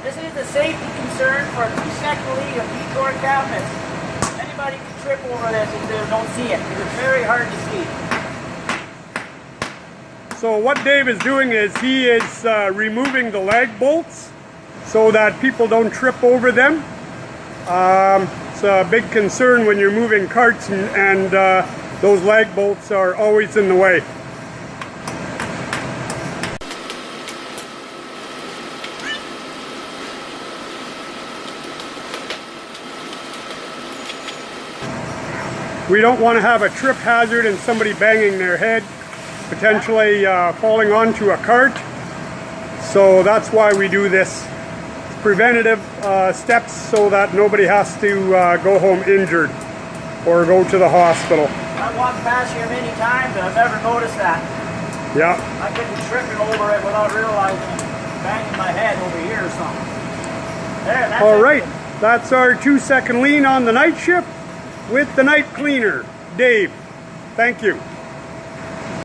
This is a safety concern for a 2-second lead of Decor cabinets. Anybody can trip over this if they don't see it, because it's very hard to see. So what Dave is doing is he is removing the lag bolts so that people don't trip over them. It's a big concern when you're moving carts and those lag bolts are always in the way. We don't want to have a trip hazard and somebody banging their head, potentially falling onto a cart. So that's why we do this. It's preventative steps so that nobody has to go home injured or go to the hospital. I've walked past here many times and I've never noticed that. Yeah. I could be tripping over it without realizing banging my head over here or something. There, that's All it. right, that's our 2-second lean on the night shift with the night cleaner, Dave. Thank you.